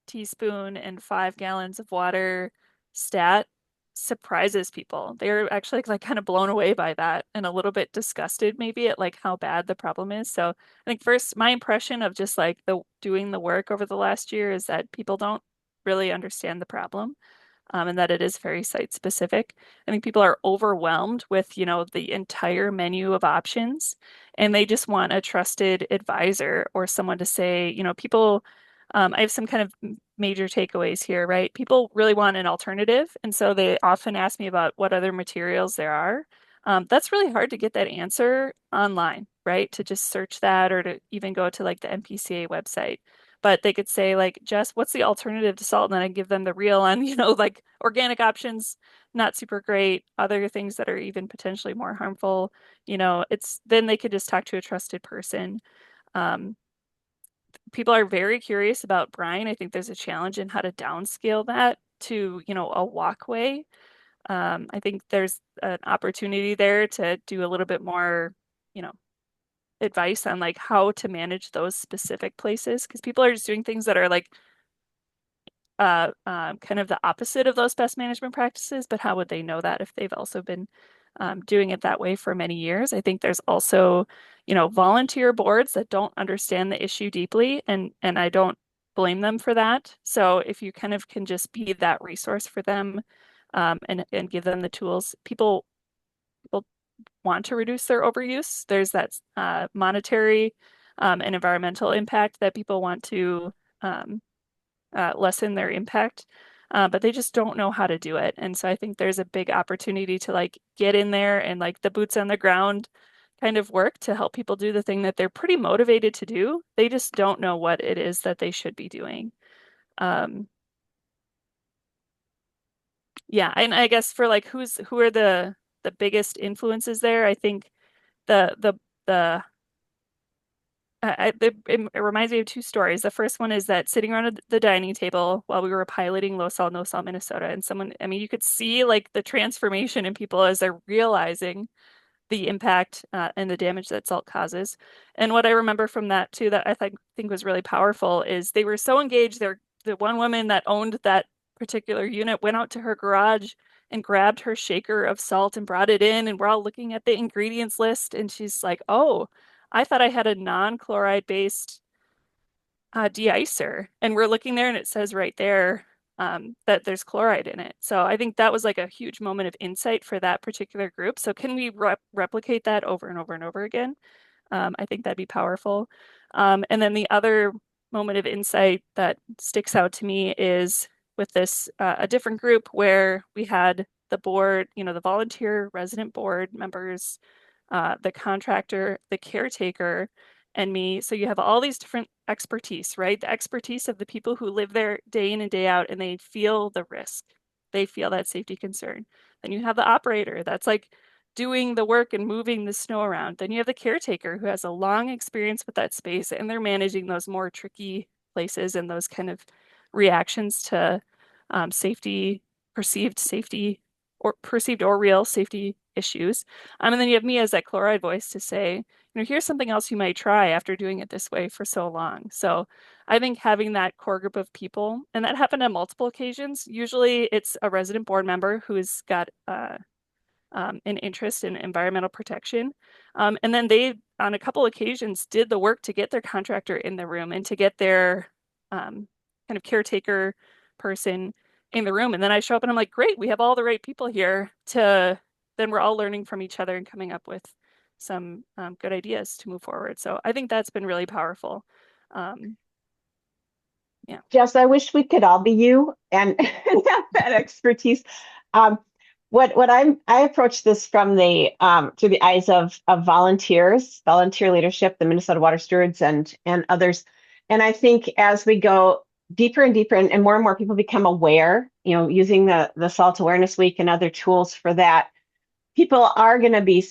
teaspoon and 5 gallons of water stat surprises people. They're actually like kind of blown away by that and a little bit disgusted maybe at like how bad the problem is. So I think first my impression of just like the doing the work over the last year is that people don't really understand the problem. And that it is very site specific. I think people are overwhelmed with, the entire menu of options, and they just want a trusted advisor or someone to say, people, I have some kind of major takeaways here, right? People really want an alternative, and so they often ask me about what other materials there are. That's really hard to get that answer online, right? To just search that or to even go to like the MPCA website, but they could say like, Jess, what's the alternative to salt? And then I give them the real on, like organic options, not super great, other things that are even potentially more harmful. It's then they could just talk to a trusted person. Um, People are very curious about brine. I think there's a challenge in how to downscale that to, a walkway. I think there's an opportunity there to do a little bit more, you know, advice on like how to manage those specific places because people are just doing things that are like kind of the opposite of those best management practices, but how would they know that if they've also been doing it that way for many years? I think there's also, volunteer boards that don't understand the issue deeply, and I don't blame them for that. So if you kind of can just be that resource for them, and give them the tools, people want to reduce their overuse. There's that monetary and environmental impact that people want to lessen their impact, but they just don't know how to do it. And so I think there's a big opportunity to like get in there and like the boots on the ground kind of work to help people do the thing that they're pretty motivated to do. They just don't know what it is that they should be doing. Um, yeah, and I guess for like who are the biggest influences there, I think the it reminds me of two stories. The first one is that sitting around the dining table while we were piloting low salt, no salt Minnesota, and someone, I mean, you could see like the transformation in people as they're realizing the impact and the damage that salt causes. And what I remember from that too, that I think was really powerful, is they were so engaged. The one woman that owned that particular unit went out to her garage and grabbed her shaker of salt and brought it in, and we're all looking at the ingredients list, and she's like, "Oh, I thought I had a non-chloride based de-icer," and we're looking there, and it says right there that there's chloride in it. So I think that was like a huge moment of insight for that particular group. So can we replicate that over and over and over again? I think that'd be powerful. And then the other moment of insight that sticks out to me is with this a different group where we had the board, the volunteer resident board members, the contractor, the caretaker, and me. So you have all these different expertise, right? The expertise of the people who live there day in and day out, and they feel the risk. They feel that safety concern. Then you have the operator that's like doing the work and moving the snow around. Then you have the caretaker who has a long experience with that space, and they're managing those more tricky places and those kind of reactions to safety, perceived safety, or perceived or real safety issues. And then you have me as that chloride voice to say, here's something else you might try after doing it this way for so long. So I think having that core group of people, and that happened on multiple occasions. Usually it's a resident board member who's got an interest in environmental protection. And then they, on a couple occasions, did the work to get their contractor in the room and to get their kind of caretaker person in the room. And then I show up and I'm like, great, we have all the right people here then we're all learning from each other and coming up with some good ideas to move forward. So I think that's been really powerful. Yeah. Jess, I wish we could all be you and have that expertise. I approach this from the through the eyes of volunteers, volunteer leadership, the Minnesota Water Stewards and others. And I think as we go deeper and deeper and more people become aware, using the Salt Awareness Week and other tools for that, people are going to be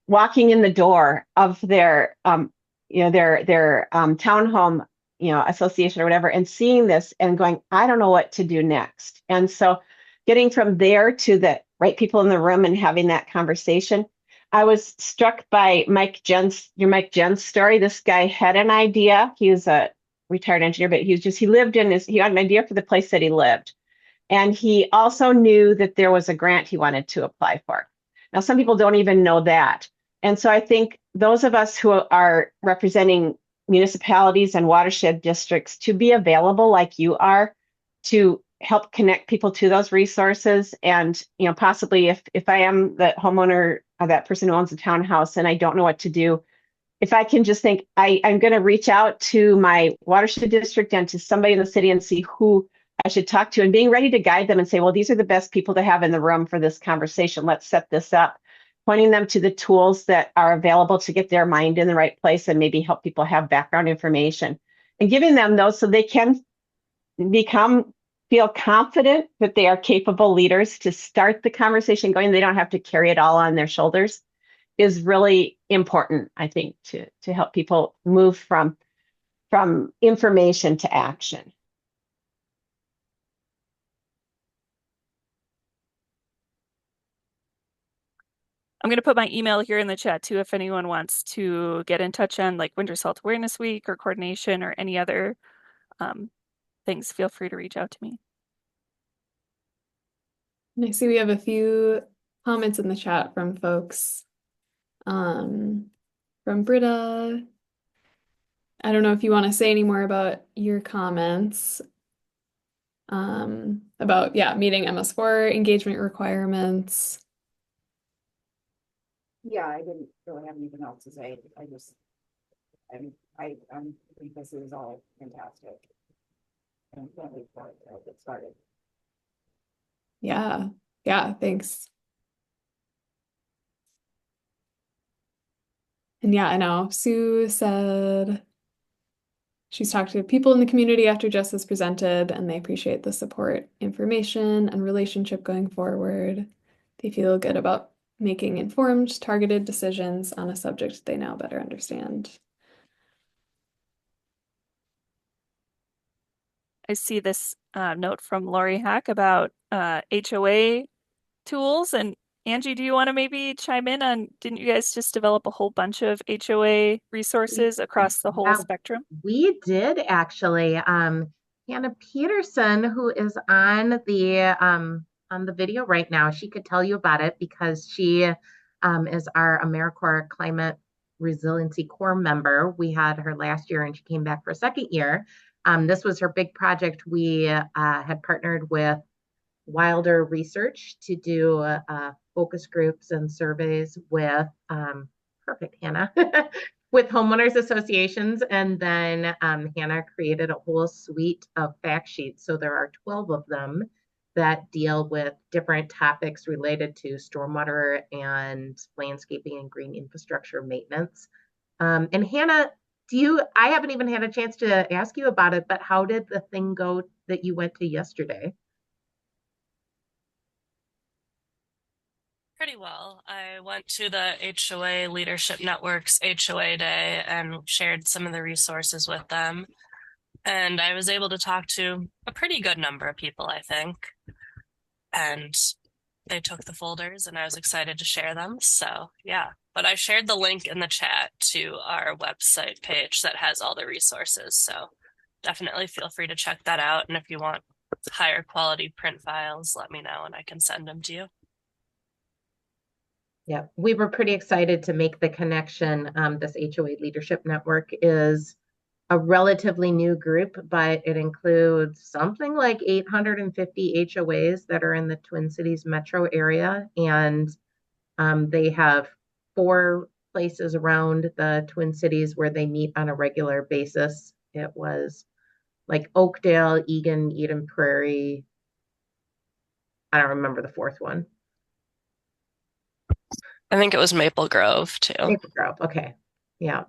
walking in the door of their townhome, association or whatever, and seeing this and going, I don't know what to do next. And so getting from there to right people in the room and having that conversation. I was struck by your Mike Jens story. This guy had an idea. He was a retired engineer, but he had an idea for the place that he lived. And he also knew that there was a grant he wanted to apply for. Now, some people don't even know that. And so I think those of us who are representing municipalities and watershed districts to be available like you are to help connect people to those resources. And, possibly if I am the homeowner or that person who owns a townhouse and I don't know what to do, if I can just think I'm going to reach out to my watershed district and to somebody in the city and see who I should talk to, and being ready to guide them and say, well, these are the best people to have in the room for this conversation. Let's set this up. Pointing them to the tools that are available to get their mind in the right place and maybe help people have background information, and giving them those so they can feel confident that they are capable leaders to start the conversation going. They don't have to carry it all on their shoulders is really important, I think, to help people move from information to action. I'm going to put my email here in the chat too if anyone wants to get in touch on like Winter Salt Awareness Week or coordination or any other things. Feel free to reach out to me. And I see we have a few comments in the chat from folks. From Britta. I don't know if you want to say any more about your comments. About meeting MS4 engagement requirements. Yeah, I didn't really have anything else to say. I think this is all fantastic. And can't wait for it to get started. Yeah, thanks. And yeah, I know Sue said she's talked to people in the community after Jess has presented, and they appreciate the support, information, and relationship going forward. They feel good about making informed, targeted decisions on a subject they now better understand. I see this note from Lori Hack about HOA tools. And Angie, do you want to maybe chime in on, didn't you guys just develop a whole bunch of HOA resources across the whole spectrum? We did actually. Hannah Peterson, who is on the video right now, she could tell you about it because she is our AmeriCorps Climate Resiliency Corps member. We had her last year and she came back for a second year. This was her big project. We had partnered with Wilder Research to do focus groups and surveys with, perfect, Hannah, with homeowners associations. And then Hannah created a whole suite of fact sheets. So there are 12 of them that deal with different topics related to stormwater and landscaping and green infrastructure maintenance. And Hannah, I haven't even had a chance to ask you about it, but how did the thing go that you went to yesterday? Pretty well. I went to the HOA Leadership Network's HOA Day and shared some of the resources with them. And I was able to talk to a pretty good number of people, I think. And they took the folders and I was excited to share them. So yeah, but I shared the link in the chat to our website page that has all the resources. So definitely feel free to check that out. And if you want higher quality print files, let me know and I can send them to you. Yeah, we were pretty excited to make the connection. This HOA Leadership Network is a relatively new group, but it includes something like 850 HOAs that are in the Twin Cities metro area. And they have 4 places around the Twin Cities where they meet on a regular basis. It was like Oakdale, Eagan, Eden Prairie. I don't remember the 4th one. I think it was Maple Grove too. Maple Grove, okay. Yeah.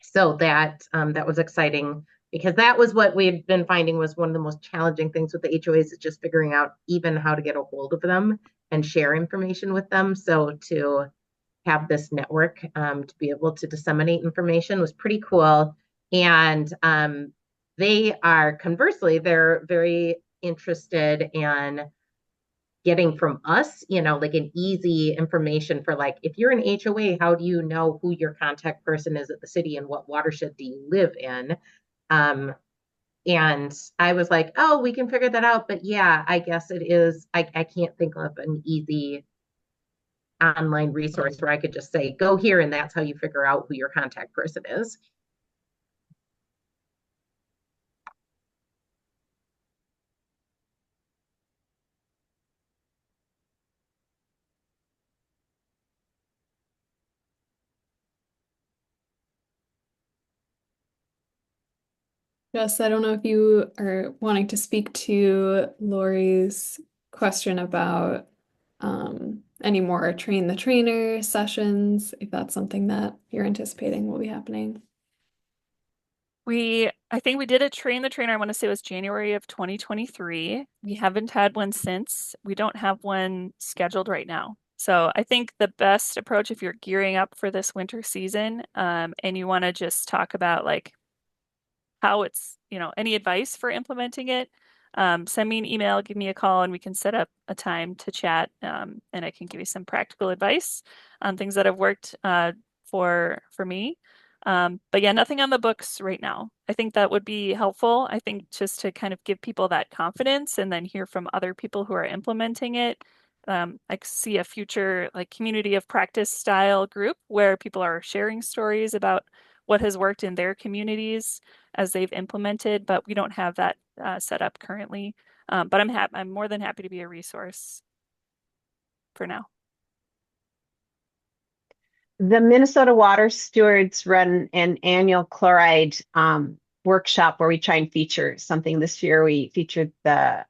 So that was exciting because that was what we've been finding was one of the most challenging things with the HOAs is just figuring out even how to get a hold of them and share information with them. So to have this network to be able to disseminate information was pretty cool. And they're very interested in getting from us, like an easy information for like, if you're an HOA, how do you know who your contact person is at the city and what watershed do you live in? And I was like, oh, we can figure that out. But yeah, I guess it is. I can't think of an easy online resource where I could just say, go here, and that's how you figure out who your contact person is. Jess, I don't know if you are wanting to speak to Lori's question about any more train the trainer sessions, if that's something that you're anticipating will be happening. I think we did a train the trainer, I want to say it was January of 2023. We haven't had one since. We don't have one scheduled right now. So I think the best approach if you're gearing up for this winter season, and you want to just talk about like how it's, any advice for implementing it, send me an email, give me a call, and we can set up a time to chat, and I can give you some practical advice on things that have worked for me. But yeah, nothing on the books right now. I think that would be helpful. I think just to kind of give people that confidence and then hear from other people who are implementing it. I see a future like community of practice style group where people are sharing stories about what has worked in their communities as they've implemented, but we don't have that set up currently. But I'm more than happy to be a resource for now. The Minnesota Water Stewards run an annual chloride workshop where we try and feature something. This year we featured the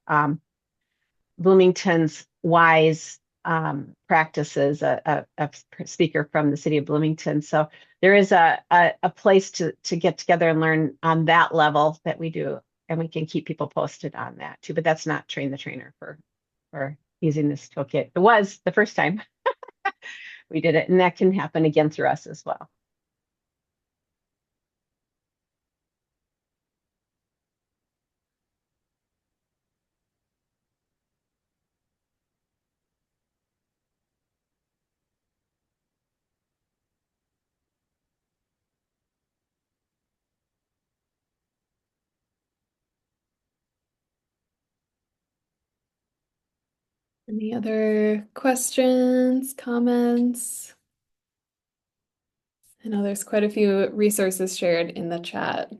Bloomington's WISE practices, a speaker from the city of Bloomington. So there is a place to get together and learn on that level that we do, and we can keep people posted on that too. But that's not train the trainer for using this toolkit. It was the first time we did it, and that can happen again through us as well. Any other questions, comments? I know there's quite a few resources shared in the chat.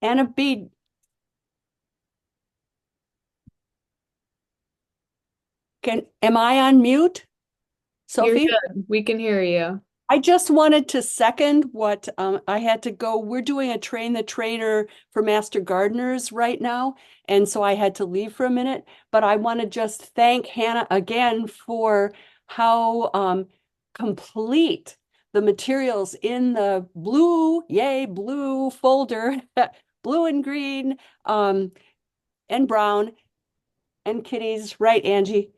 Anna B. Am I on mute? You're Sophie? good. We can hear you. I just wanted to second what I had to go. We're doing a train the trainer for master gardeners right now. And so I had to leave for a minute. But I want to just thank Hannah again for how complete the materials in the blue, yay, blue folder, blue and green and brown and kitties, right, Angie?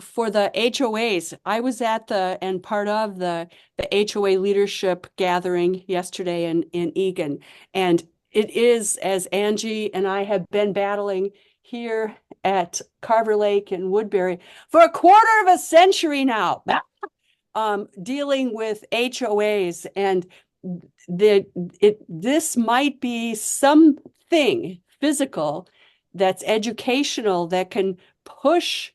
For the HOAs, I was at and part of the HOA leadership gathering yesterday in Egan. And it is, as Angie and I have been battling here at Carver Lake and Woodbury for a quarter of a century now, dealing with HOAs. And this might be something physical that's educational that can push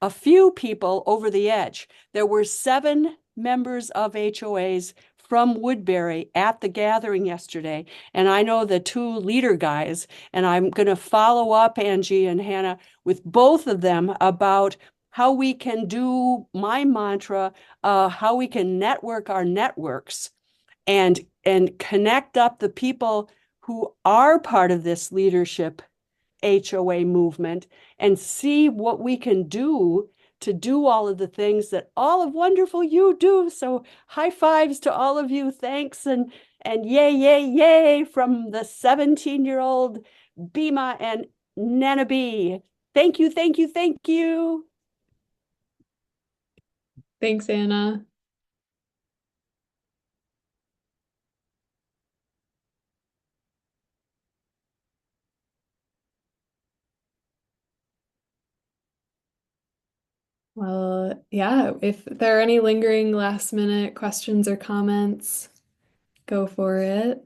a few people over the edge. There were 7 members of HOAs from Woodbury at the gathering yesterday, and I know the 2 leader guys, and I'm going to follow up, Angie and Hannah, with both of them about how we can do my mantra, how we can network our networks and connect up the people who are part of this leadership HOA movement and see what we can do to do all of the things that all of wonderful you do. So high fives to all of you. Thanks and yay, yay, yay from the 17-year-old Bima and Nana B. Thank you, thank you, thank you. Thanks, Anna. Well, yeah, if there are any lingering last minute questions or comments, go for it.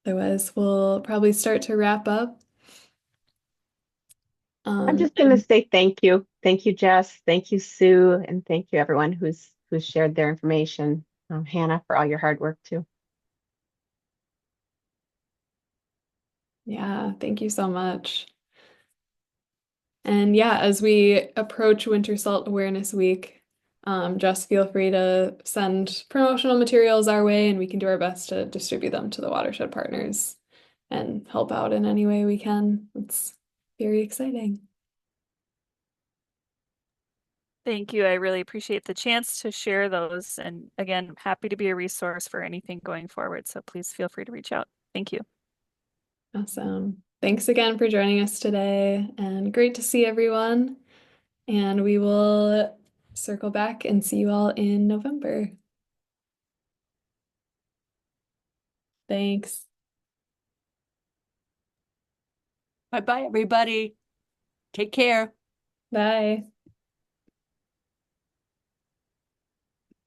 Otherwise, we'll probably start to wrap up. I'm just going to say thank you. Thank you, Jess. Thank you, Sue. And thank you, everyone who's shared their information. Hannah, for all your hard work, too. Yeah, thank you so much. And yeah, as we approach Winter Salt Awareness Week, just feel free to send promotional materials our way, and we can do our best to distribute them to the watershed partners and help out in any way we can. It's very exciting. Thank you. I really appreciate the chance to share those. And again, happy to be a resource for anything going forward. So please feel free to reach out. Thank you. Awesome. Thanks again for joining us today, and great to see everyone. And we will circle back and see you all in November. Thanks. Bye-bye, everybody. Take care. Bye.